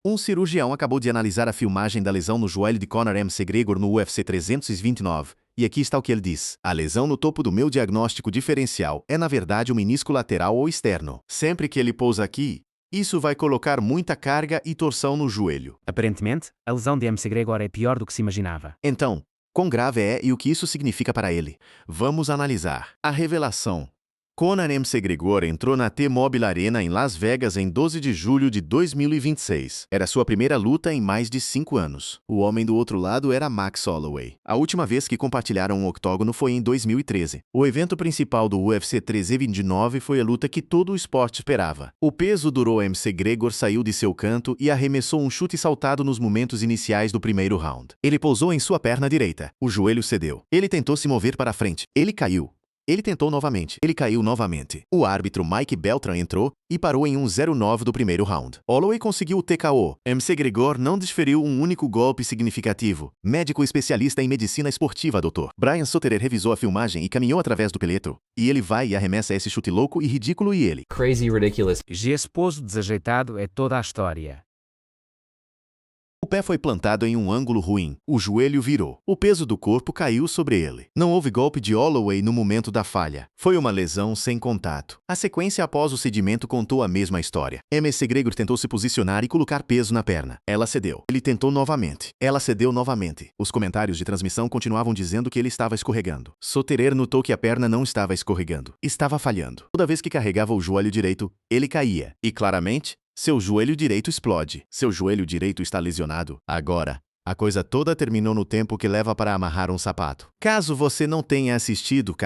Um cirurgião acabou de analisar a filmagem da lesão no joelho de Conor McGregor no UFC 329, e aqui está o que ele diz. A lesão no topo do meu diagnóstico diferencial é na verdade o menisco lateral ou externo. Sempre que ele pousa aqui, isso vai colocar muita carga e torção no joelho. Aparentemente, a lesão de McGregor é pior do que se imaginava. Então, quão grave é e o que isso significa para ele? Vamos analisar. A revelação. Conor McGregor entrou na T-Mobile Arena em Las Vegas em 12 de julho de 2026. Era sua primeira luta em mais de 5 anos. O homem do outro lado era Max Holloway. A última vez que compartilharam um octógono foi em 2013. O evento principal do UFC 329 foi a luta que todo o esporte esperava. O peso durou. McGregor saiu de seu canto e arremessou um chute saltado nos momentos iniciais do primeiro round. Ele pousou em sua perna direita. O joelho cedeu. Ele tentou se mover para frente. Ele caiu. Ele tentou novamente. Ele caiu novamente. O árbitro Mike Beltran entrou e parou em 1:09 do primeiro round. Holloway conseguiu o TKO. McGregor não desferiu um único golpe significativo. Médico especialista em medicina esportiva, Dr. Brian Sotterer revisou a filmagem e caminhou através do peleto. E ele vai e arremessa esse chute louco e ridículo e ele. Crazy ridiculous. Esse pouso desajeitado é toda a história. O pé foi plantado em um ângulo ruim. O joelho virou. O peso do corpo caiu sobre ele. Não houve golpe de Holloway no momento da falha. Foi uma lesão sem contato. A sequência após o cedimento contou a mesma história. McGregor tentou se posicionar e colocar peso na perna. Ela cedeu. Ele tentou novamente. Ela cedeu novamente. Os comentários de transmissão continuavam dizendo que ele estava escorregando. Sotterer notou que a perna não estava escorregando. Estava falhando. Toda vez que carregava o joelho direito, ele caía. E claramente, seu joelho direito explode. Seu joelho direito está lesionado. Agora, a coisa toda terminou no tempo que leva para amarrar um sapato. Caso você não tenha assistido,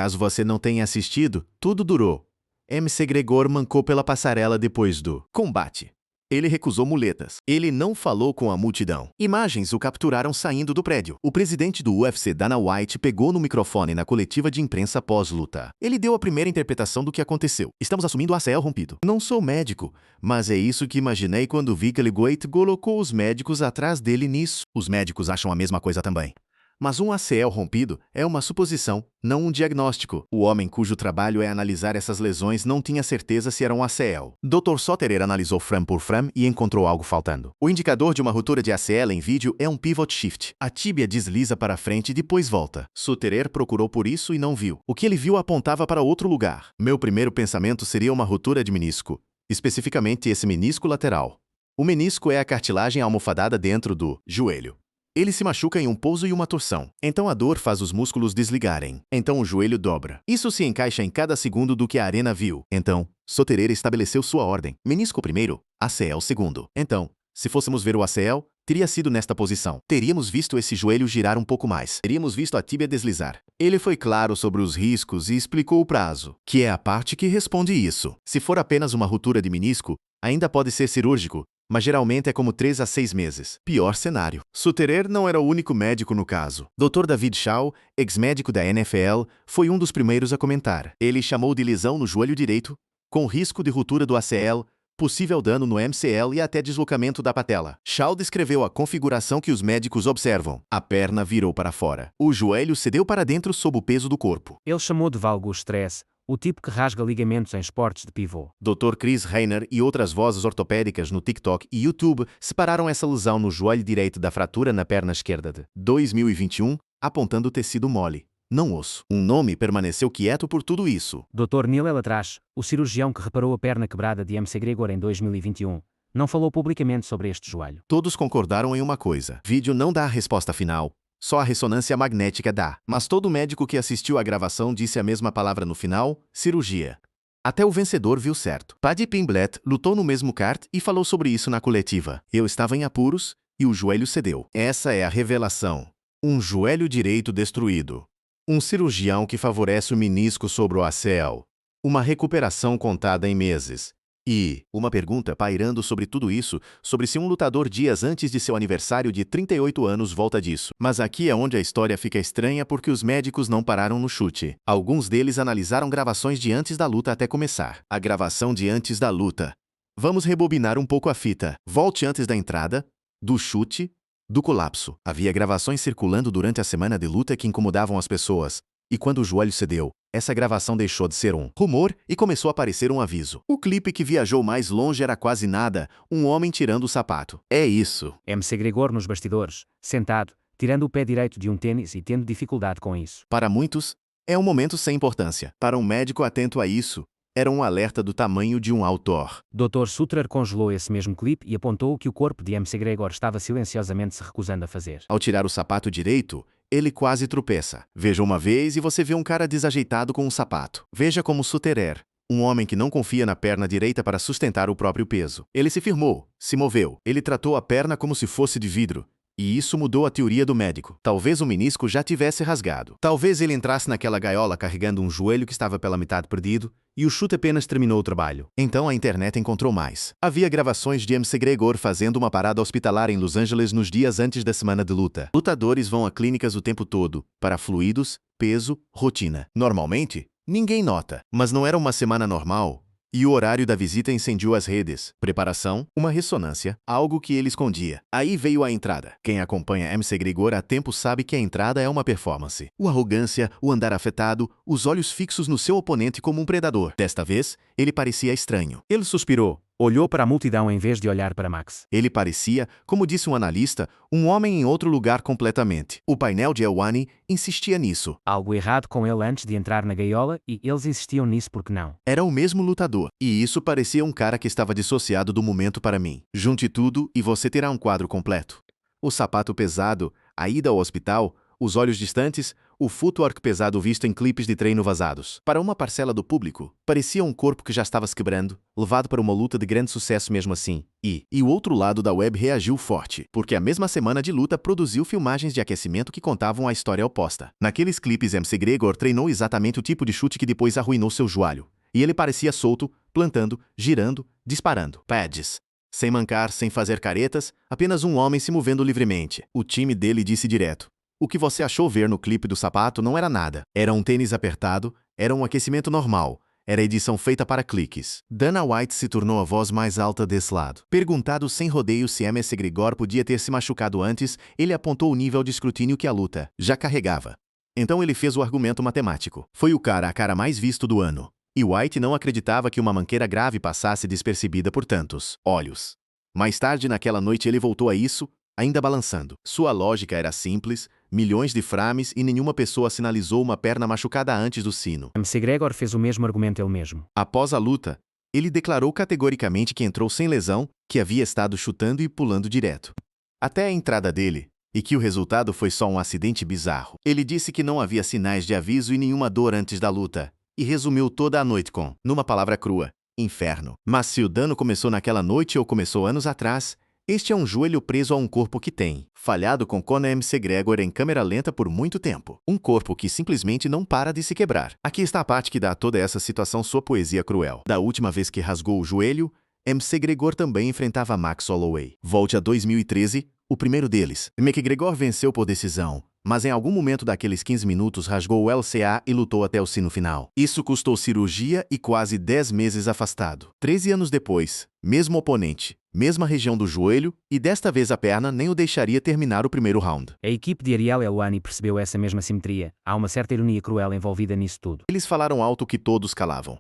tudo durou. McGregor mancou pela passarela depois do combate. Ele recusou muletas. Ele não falou com a multidão. Imagens o capturaram saindo do prédio. O presidente do UFC, Dana White, pegou no microfone na coletiva de imprensa pós-luta. Ele deu a primeira interpretação do que aconteceu. Estamos assumindo o ACL rompido. Não sou médico, mas é isso que imaginei quando vi que Ligwait colocou os médicos atrás dele nisso. Os médicos acham a mesma coisa também. Mas um ACL rompido é uma suposição, não um diagnóstico. O homem cujo trabalho é analisar essas lesões não tinha certeza se era um ACL. Dr. Sotterer analisou frame por frame e encontrou algo faltando. O indicador de uma ruptura de ACL em vídeo é um pivot shift. A tíbia desliza para frente e depois volta. Sotterer procurou por isso e não viu. O que ele viu apontava para outro lugar. Meu primeiro pensamento seria uma ruptura de menisco, especificamente esse menisco lateral. O menisco é a cartilagem almofadada dentro do joelho. Ele se machuca em um pouso e uma torção. Então a dor faz os músculos desligarem. Então o joelho dobra. Isso se encaixa em cada segundo do que a arena viu. Então, Sotterer estabeleceu sua ordem. Menisco primeiro, ACL segundo. Então, se fôssemos ver o ACL, teria sido nesta posição. Teríamos visto esse joelho girar um pouco mais. Teríamos visto a tíbia deslizar. Ele foi claro sobre os riscos e explicou o prazo, que é a parte que responde isso. Se for apenas uma ruptura de menisco, ainda pode ser cirúrgico, mas geralmente é como 3 a 6 meses. Pior cenário. Sotterer não era o único médico no caso. Dr. David Shaw, ex-médico da NFL, foi um dos primeiros a comentar. Ele chamou de lesão no joelho direito, com risco de ruptura do ACL, possível dano no MCL e até deslocamento da patela. Shaw descreveu a configuração que os médicos observam. A perna virou para fora. O joelho cedeu para dentro sob o peso do corpo. Ele chamou de valgo stress, o tipo que rasga ligamentos em esportes de pivô. Dr. Chris Reiner e outras vozes ortopédicas no TikTok e YouTube separaram essa lesão no joelho direito da fratura na perna esquerda de 2021, apontando tecido mole, não osso. Um nome permaneceu quieto por tudo isso. Dr. Neil Elatrache, o cirurgião que reparou a perna quebrada de McGregor em 2021, não falou publicamente sobre este joelho. Todos concordaram em uma coisa. Vídeo não dá a resposta final. Só a ressonância magnética dá. Mas todo médico que assistiu à gravação disse a mesma palavra no final: cirurgia. Até o vencedor viu certo. Paddy Pimblett lutou no mesmo kart e falou sobre isso na coletiva. Eu estava em apuros e o joelho cedeu. Essa é a revelação. Um joelho direito destruído. Um cirurgião que favorece o menisco sobre o ACL. Uma recuperação contada em meses. E uma pergunta pairando sobre tudo isso, sobre se um lutador dias antes de seu aniversário de 38 anos volta disso. Mas aqui é onde a história fica estranha porque os médicos não pararam no chute. Alguns deles analisaram gravações de antes da luta até começar. A gravação de antes da luta. Vamos rebobinar um pouco a fita. Volte antes da entrada, do chute, do colapso. Havia gravações circulando durante a semana de luta que incomodavam as pessoas. E quando o joelho cedeu, essa gravação deixou de ser um rumor e começou a aparecer um aviso. O clipe que viajou mais longe era quase nada, um homem tirando o sapato. É isso. MC Gregor nos bastidores, sentado, tirando o pé direito de um tênis e tendo dificuldade com isso. Para muitos, é um momento sem importância. Para um médico atento a isso, era um alerta do tamanho de um outdoor. Dr. Sutrar congelou esse mesmo clipe e apontou que o corpo de MC Gregor estava silenciosamente se recusando a fazer. Ao tirar o sapato direito, ele quase tropeça. Veja uma vez e você vê um cara desajeitado com um sapato. Veja como Sutterer, um homem que não confia na perna direita para sustentar o próprio peso. Ele se firmou, se moveu. Ele tratou a perna como se fosse de vidro. E isso mudou a teoria do médico. Talvez o menisco já tivesse rasgado. Talvez ele entrasse naquela gaiola carregando um joelho que estava pela metade perdido, e o chute apenas terminou o trabalho. Então a internet encontrou mais. Havia gravações de MC Gregor fazendo uma parada hospitalar em Los Angeles nos dias antes da semana de luta. Lutadores vão a clínicas o tempo todo, para fluidos, peso, rotina. Normalmente, ninguém nota. Mas não era uma semana normal. E o horário da visita incendiou as redes. Preparação, uma ressonância, algo que ele escondia. Aí veio a entrada. Quem acompanha MC Gregor há tempo sabe que a entrada é uma performance. A arrogância, o andar afetado, os olhos fixos no seu oponente como um predador. Desta vez, ele parecia estranho. Ele suspirou, olhou para a multidão em vez de olhar para Max. Ele parecia, como disse um analista, um homem em outro lugar completamente. O painel de Elwani insistia nisso. Algo errado com ele antes de entrar na gaiola e eles insistiam nisso porque não. Era o mesmo lutador. E isso parecia um cara que estava dissociado do momento para mim. Junte tudo e você terá um quadro completo. O sapato pesado, a ida ao hospital, os olhos distantes, o footwork pesado visto em clipes de treino vazados. Para uma parcela do público, parecia um corpo que já estava se quebrando, levado para uma luta de grande sucesso mesmo assim. E o outro lado da web reagiu forte, porque a mesma semana de luta produziu filmagens de aquecimento que contavam a história oposta. Naqueles clipes, MC Gregor treinou exatamente o tipo de chute que depois arruinou seu joelho. E ele parecia solto, plantando, girando, disparando. Pads. Sem mancar, sem fazer caretas, apenas um homem se movendo livremente. O time dele disse direto: o que você achou ver no clipe do sapato não era nada. Era um tênis apertado, era um aquecimento normal, era edição feita para cliques. Dana White se tornou a voz mais alta desse lado. Perguntado sem rodeio se MC Gregor podia ter se machucado antes, ele apontou o nível de escrutínio que a luta já carregava. Então ele fez o argumento matemático. Foi o cara a cara mais visto do ano. E White não acreditava que uma manqueira grave passasse despercebida por tantos olhos. Mais tarde naquela noite ele voltou a isso, ainda balançando. Sua lógica era simples, milhões de frames e nenhuma pessoa sinalizou uma perna machucada antes do sino. MC Gregor fez o mesmo argumento ele mesmo. Após a luta, ele declarou categoricamente que entrou sem lesão, que havia estado chutando e pulando direto até a entrada dele, e que o resultado foi só um acidente bizarro. Ele disse que não havia sinais de aviso e nenhuma dor antes da luta, e resumiu toda a noite com, numa palavra crua, inferno. Mas se o dano começou naquela noite ou começou anos atrás, este é um joelho preso a um corpo que tem falhado com Conor MC Gregor em câmera lenta por muito tempo. Um corpo que simplesmente não para de se quebrar. Aqui está a parte que dá a toda essa situação sua poesia cruel. Da última vez que rasgou o joelho, MC Gregor também enfrentava Max Holloway. Volte a 2013, o primeiro deles. McGregor venceu por decisão, mas em algum momento daqueles 15 minutos rasgou o LCA e lutou até o sino final. Isso custou cirurgia e quase 10 meses afastado. 13 anos depois, mesmo oponente, mesma região do joelho, e desta vez a perna nem o deixaria terminar o primeiro round. A equipe de Ariel Helwani percebeu essa mesma simetria. Há uma certa ironia cruel envolvida nisso tudo. Eles falaram alto que todos calavam.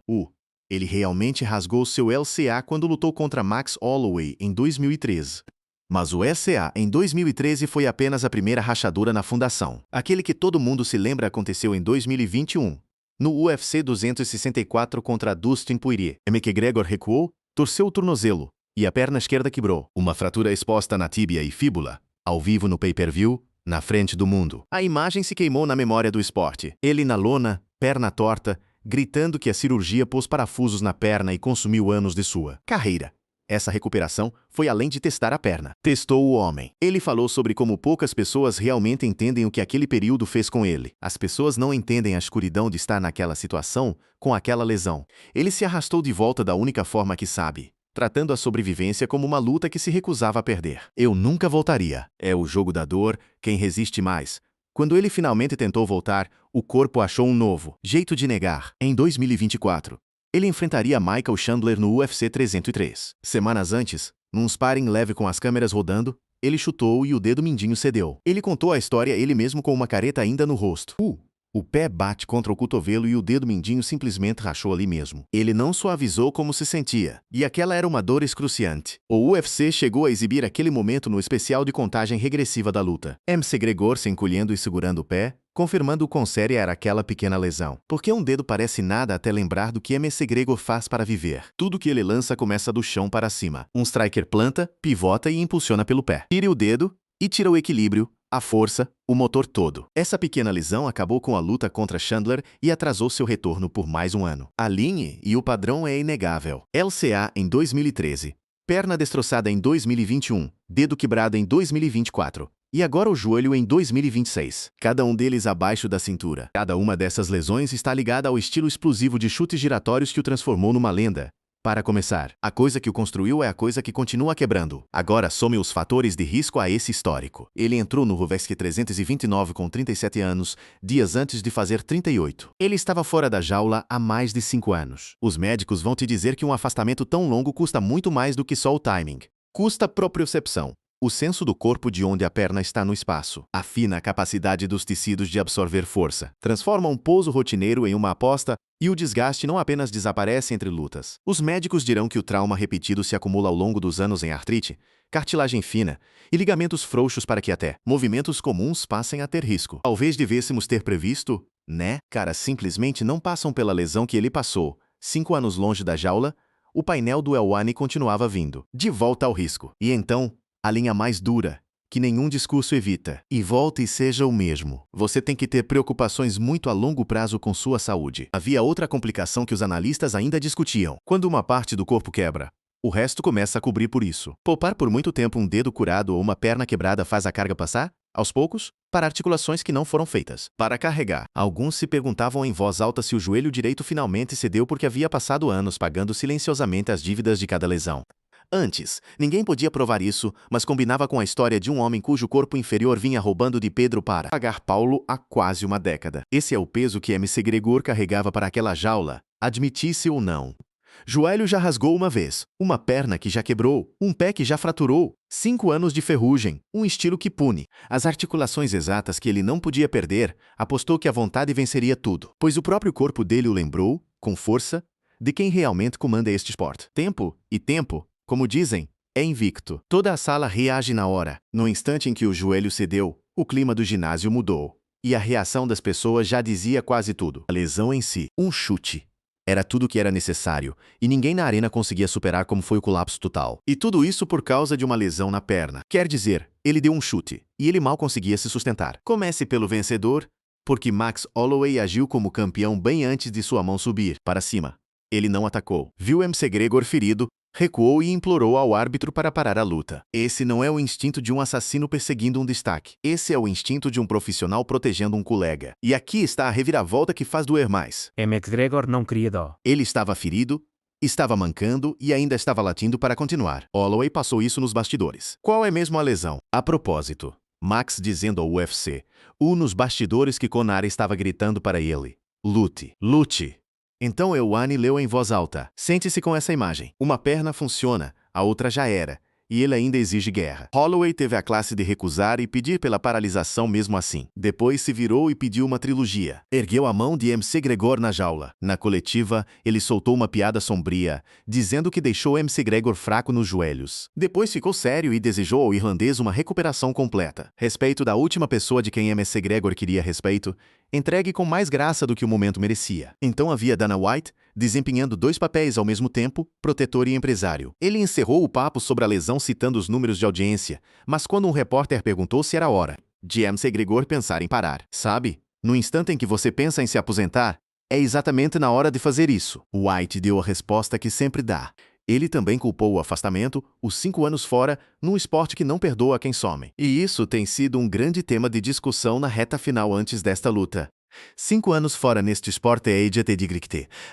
Ele realmente rasgou seu LCA quando lutou contra Max Holloway em 2013. Mas o LCA em 2013 foi apenas a primeira rachadura na fundação. Aquele que todo mundo se lembra aconteceu em 2021, no UFC 264 contra Dustin Poirier. McGregor recuou, torceu o tornozelo, e a perna esquerda quebrou. Uma fratura exposta na tíbia e fíbula, ao vivo no pay-per-view, na frente do mundo. A imagem se queimou na memória do esporte. Ele na lona, perna torta, gritando que a cirurgia pôs parafusos na perna e consumiu anos de sua carreira. Essa recuperação foi além de testar a perna. Testou o homem. Ele falou sobre como poucas pessoas realmente entendem o que aquele período fez com ele. As pessoas não entendem a escuridão de estar naquela situação, com aquela lesão. Ele se arrastou de volta da única forma que sabe, tratando a sobrevivência como uma luta que se recusava a perder. Eu nunca voltaria. É o jogo da dor, quem resiste mais. Quando ele finalmente tentou voltar, o corpo achou um novo jeito de negar. Em 2024, ele enfrentaria Michael Chandler no UFC 303. Semanas antes, num sparring leve com as câmeras rodando, ele chutou e o dedo mindinho cedeu. Ele contou a história ele mesmo com uma careta ainda no rosto. O pé bate contra o cotovelo e o dedo mindinho simplesmente rachou ali mesmo. Ele não suavizou como se sentia. E aquela era uma dor excruciante. O UFC chegou a exibir aquele momento no especial de contagem regressiva da luta. McGregor se encolhendo e segurando o pé, confirmando o quão séria era aquela pequena lesão. Porque um dedo parece nada até lembrar do que McGregor faz para viver. Tudo que ele lança começa do chão para cima. Um striker planta, pivota e impulsiona pelo pé. Tira o dedo e tira o equilíbrio, a força, o motor todo. Essa pequena lesão acabou com a luta contra Chandler e atrasou seu retorno por mais um ano. A linha e o padrão é inegável. LCA em 2013, perna destroçada em 2021, dedo quebrado em 2024. E agora o joelho em 2026. Cada um deles abaixo da cintura. Cada uma dessas lesões está ligada ao estilo explosivo de chutes giratórios que o transformou numa lenda. Para começar, a coisa que o construiu é a coisa que continua quebrando. Agora some os fatores de risco a esse histórico. Ele entrou no Rovesque 329 com 37 anos, dias antes de fazer 38. Ele estava fora da jaula há mais de 5 anos. Os médicos vão te dizer que um afastamento tão longo custa muito mais do que só o timing. Custa propriocepção. O senso do corpo de onde a perna está no espaço. Afina a capacidade dos tecidos de absorver força. Transforma um pouso rotineiro em uma aposta e o desgaste não apenas desaparece entre lutas. Os médicos dirão que o trauma repetido se acumula ao longo dos anos em artrite, cartilagem fina e ligamentos frouxos para que até movimentos comuns passem a ter risco. Talvez devêssemos ter previsto, né? Caras simplesmente não passam pela lesão que ele passou. 5 anos longe da jaula, o painel do L1 continuava vindo. De volta ao risco. E então, a linha mais dura, que nenhum discurso evita. E volta e seja o mesmo. Você tem que ter preocupações muito a longo prazo com sua saúde. Havia outra complicação que os analistas ainda discutiam. Quando uma parte do corpo quebra, o resto começa a cobrir por isso. Poupar por muito tempo um dedo curado ou uma perna quebrada faz a carga passar, aos poucos, para articulações que não foram feitas para carregar. Alguns se perguntavam em voz alta se o joelho direito finalmente cedeu porque havia passado anos pagando silenciosamente as dívidas de cada lesão. Antes, ninguém podia provar isso, mas combinava com a história de um homem cujo corpo inferior vinha roubando de Pedro para pagar Paulo há quase uma década. Esse é o peso que McGregor carregava para aquela jaula, admitisse ou não. Joelho já rasgou uma vez, uma perna que já quebrou, um pé que já fraturou, 5 anos de ferrugem, um estilo que pune. As articulações exatas que ele não podia perder, apostou que a vontade venceria tudo, pois o próprio corpo dele o lembrou, com força, de quem realmente comanda este esporte. Tempo, como dizem, é invicto. Toda a sala reage na hora. No instante em que o joelho cedeu, o clima do ginásio mudou. E a reação das pessoas já dizia quase tudo. A lesão em si, um chute. Era tudo o que era necessário, e ninguém na arena conseguia superar como foi o colapso total. E tudo isso por causa de uma lesão na perna. Quer dizer, ele deu um chute, e ele mal conseguia se sustentar. Comece pelo vencedor, porque Max Holloway agiu como campeão bem antes de sua mão subir para cima. Ele não atacou. Viu McGregor ferido, recuou e implorou ao árbitro para parar a luta. Esse não é o instinto de um assassino perseguindo um destaque. Esse é o instinto de um profissional protegendo um colega. E aqui está a reviravolta que faz doer mais. McGregor não queria dó. Ele estava ferido, estava mancando e ainda estava latindo para continuar. Holloway passou isso nos bastidores. Qual é mesmo a lesão? A propósito, Max dizendo ao UFC, nos bastidores que Conor estava gritando para ele: lute, lute. Então L1 leu em voz alta. Sente-se com essa imagem. Uma perna funciona, a outra já era. E ele ainda exige guerra. Holloway teve a classe de recusar e pedir pela paralisação mesmo assim. Depois se virou e pediu uma trilogia. Ergueu a mão de McGregor na jaula. Na coletiva, ele soltou uma piada sombria, dizendo que deixou McGregor fraco nos joelhos. Depois ficou sério e desejou ao irlandês uma recuperação completa. Respeito da última pessoa de quem McGregor queria respeito, entregue com mais graça do que o momento merecia. Então havia Dana White, desempenhando 2 papéis ao mesmo tempo, protetor e empresário. Ele encerrou o papo sobre a lesão citando os números de audiência, mas quando um repórter perguntou se era hora de McGregor pensar em parar. Sabe, no instante em que você pensa em se aposentar, é exatamente na hora de fazer isso. White deu a resposta que sempre dá. Ele também culpou o afastamento, os 5 anos fora, num esporte que não perdoa quem some. E isso tem sido um grande tema de discussão na reta final antes desta luta. 5 anos fora neste esporte é de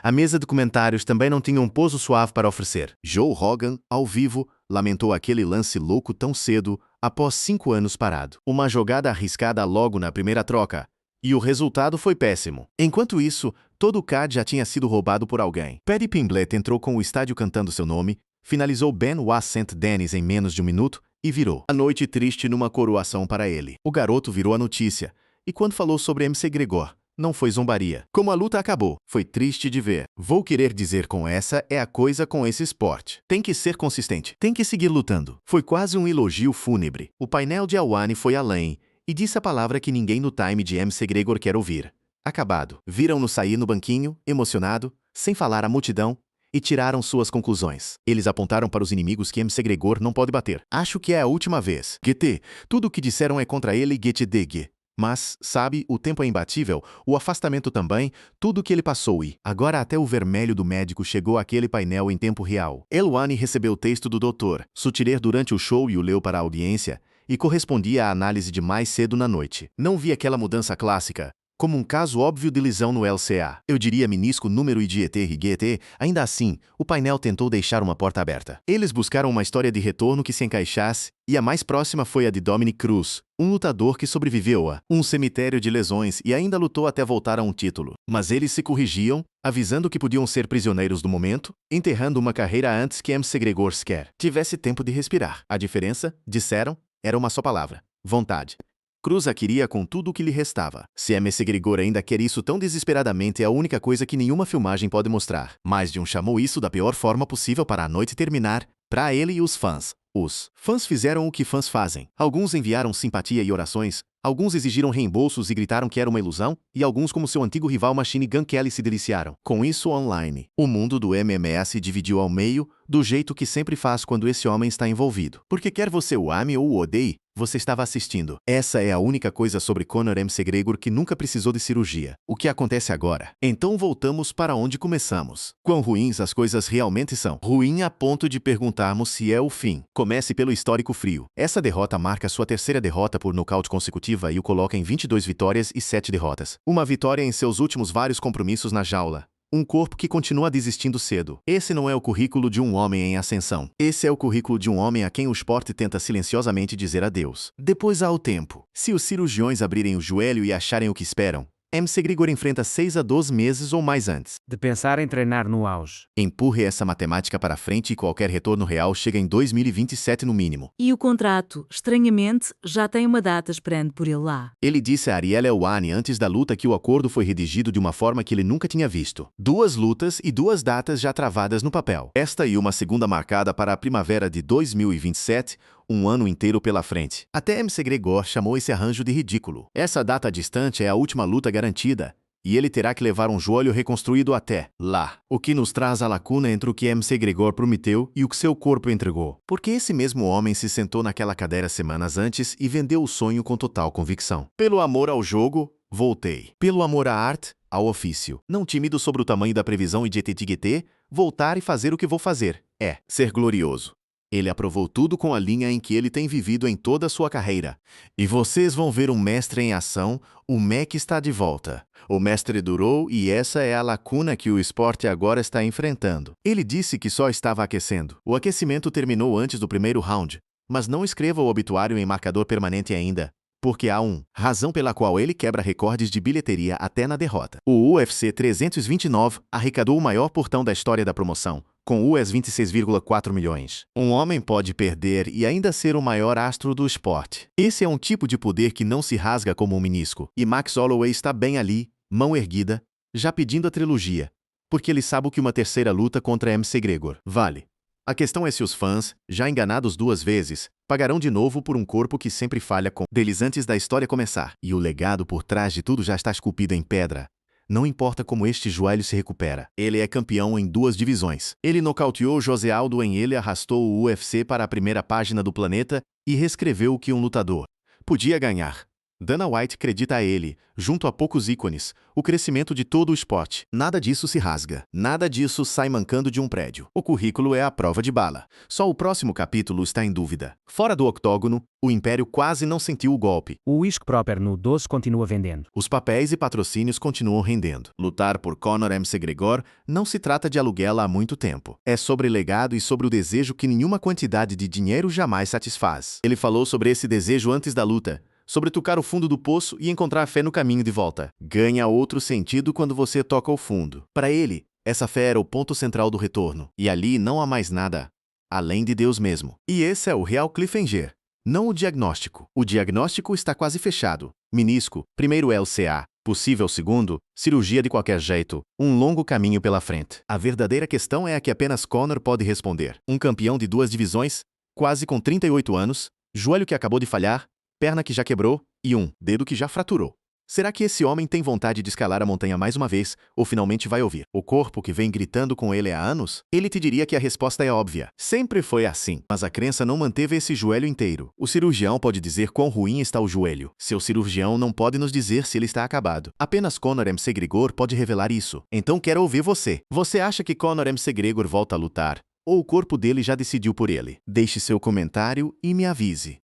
a mesa de comentários também não tinha um pouso suave para oferecer. Joe Rogan, ao vivo, lamentou aquele lance louco tão cedo, após 5 anos parado. Uma jogada arriscada logo na primeira troca. E o resultado foi péssimo. Enquanto isso, todo o card já tinha sido roubado por alguém. Paddy Pimblett entrou com o estádio cantando seu nome, finalizou Benoit Saint-Denis em menos de um minuto e virou a noite triste numa coroação para ele. O garoto virou a notícia, e quando falou sobre McGregor, não foi zombaria. Como a luta acabou, foi triste de ver. Vou querer dizer com essa é a coisa com esse esporte. Tem que ser consistente, tem que seguir lutando. Foi quase um elogio fúnebre. O painel de Helwani foi além e disse a palavra que ninguém no time de MC Gregor quer ouvir. Acabado. Viram-no sair no banquinho, emocionado, sem falar à multidão, e tiraram suas conclusões. Eles apontaram para os inimigos que MC Gregor não pode bater. Acho que é a última vez. GT, tudo o que disseram é contra ele e GTDG. Mas, sabe, o tempo é imbatível, o afastamento também, tudo o que ele passou e, agora até o vermelho do médico chegou àquele painel em tempo real. Helwani recebeu o texto do Dr. Sutirer durante o show e o leu para a audiência, e correspondia à análise de mais cedo na noite. Não vi aquela mudança clássica, como um caso óbvio de lesão no LCA. Eu diria menisco número e GT e GT, ainda assim, o painel tentou deixar uma porta aberta. Eles buscaram uma história de retorno que se encaixasse, e a mais próxima foi a de Dominic Cruz, um lutador que sobreviveu a um cemitério de lesões e ainda lutou até voltar a um título. Mas eles se corrigiam, avisando que podiam ser prisioneiros do momento, enterrando uma carreira antes que MC Gregor sequer tivesse tempo de respirar. A diferença, disseram, era uma só palavra: vontade. Cruz a queria com tudo o que lhe restava. Se MC Gregor ainda quer isso tão desesperadamente é a única coisa que nenhuma filmagem pode mostrar. Mais de um chamou isso da pior forma possível para a noite terminar, para ele e os fãs. Os fãs fizeram o que fãs fazem. Alguns enviaram simpatia e orações, alguns exigiram reembolsos e gritaram que era uma ilusão, e alguns, como seu antigo rival Machine Gun Kelly, se deliciaram. Com isso online, o mundo do MMA se dividiu ao meio, do jeito que sempre faz quando esse homem está envolvido. Porque quer você o ame ou o odeie, você estava assistindo. Essa é a única coisa sobre Conor MC Gregor que nunca precisou de cirurgia. O que acontece agora? Então voltamos para onde começamos. Quão ruins as coisas realmente são. Ruim a ponto de perguntarmos se é o fim. Comece pelo histórico frio. Essa derrota marca sua terceira derrota por nocaute consecutiva e o coloca em 22 vitórias e 7 derrotas. Uma vitória em seus últimos vários compromissos na jaula. Um corpo que continua desistindo cedo. Esse não é o currículo de um homem em ascensão. Esse é o currículo de um homem a quem o esporte tenta silenciosamente dizer adeus. Depois há o tempo. Se os cirurgiões abrirem o joelho e acharem o que esperam, MC Gregor enfrenta 6 a 12 meses ou mais antes de pensar em treinar no auge. Empurre essa matemática para frente e qualquer retorno real chega em 2027 no mínimo. E o contrato, estranhamente, já tem uma data esperando por ele lá. Ele disse a Ariel Helwani antes da luta que o acordo foi redigido de uma forma que ele nunca tinha visto. 2 lutas e 2 datas já travadas no papel. Esta e uma segunda marcada para a primavera de 2027, um ano inteiro pela frente. Até MC Gregor chamou esse arranjo de ridículo. Essa data distante é a última luta garantida, e ele terá que levar um joelho reconstruído até lá. O que nos traz a lacuna entre o que MC Gregor prometeu e o que seu corpo entregou. Porque esse mesmo homem se sentou naquela cadeira semanas antes e vendeu o sonho com total convicção. Pelo amor ao jogo, voltei. Pelo amor à arte, ao ofício. Não tímido sobre o tamanho da previsão e de GT, voltar e fazer o que vou fazer. É ser glorioso. Ele aprovou tudo com a linha em que ele tem vivido em toda a sua carreira. E vocês vão ver um mestre em ação, o Mac está de volta. O mestre durou e essa é a lacuna que o esporte agora está enfrentando. Ele disse que só estava aquecendo. O aquecimento terminou antes do primeiro round, mas não escreva o obituário em marcador permanente ainda, porque há razão pela qual ele quebra recordes de bilheteria até na derrota. O UFC 329 arrecadou o maior portão da história da promoção, com US 26,4 milhões. Um homem pode perder e ainda ser o maior astro do esporte. Esse é um tipo de poder que não se rasga como um menisco. E Max Holloway está bem ali, mão erguida, já pedindo a trilogia, porque ele sabe o que uma terceira luta contra MC Gregor vale. A questão é se os fãs, já enganados 2 vezes, pagarão de novo por um corpo que sempre falha com deles antes da história começar. E o legado por trás de tudo já está esculpido em pedra. Não importa como este joelho se recupera. Ele é campeão em 2 divisões. Ele nocauteou José Aldo ele arrastou o UFC para a primeira página do planeta e reescreveu o que um lutador podia ganhar. Dana White acredita a ele, junto a poucos ícones, o crescimento de todo o esporte. Nada disso se rasga. Nada disso sai mancando de um prédio. O currículo é a prova de bala. Só o próximo capítulo está em dúvida. Fora do octógono, o Império quase não sentiu o golpe. O uísque Proper no 12 continua vendendo. Os papéis e patrocínios continuam rendendo. Lutar por Conor MC Gregor não se trata de aluguel há muito tempo. É sobre legado e sobre o desejo que nenhuma quantidade de dinheiro jamais satisfaz. Ele falou sobre esse desejo antes da luta, sobre tocar o fundo do poço e encontrar fé no caminho de volta. Ganha outro sentido quando você toca o fundo. Para ele, essa fé era o ponto central do retorno. E ali não há mais nada, além de Deus mesmo. E esse é o real cliffhanger. não o diagnóstico. O diagnóstico está quase fechado. Menisco, primeiro LCA. Possível segundo, cirurgia de qualquer jeito, um longo caminho pela frente. A verdadeira questão é a que apenas Conor pode responder. Um campeão de 2 divisões, quase com 38 anos, joelho que acabou de falhar, perna que já quebrou e um dedo que já fraturou. Será que esse homem tem vontade de escalar a montanha mais uma vez, ou finalmente vai ouvir o corpo que vem gritando com ele há anos? Ele te diria que a resposta é óbvia. Sempre foi assim. Mas a crença não manteve esse joelho inteiro. O cirurgião pode dizer quão ruim está o joelho. Seu cirurgião não pode nos dizer se ele está acabado. Apenas Conor McGregor pode revelar isso. Então quero ouvir você. Você acha que Conor McGregor volta a lutar? Ou o corpo dele já decidiu por ele? Deixe seu comentário e me avise.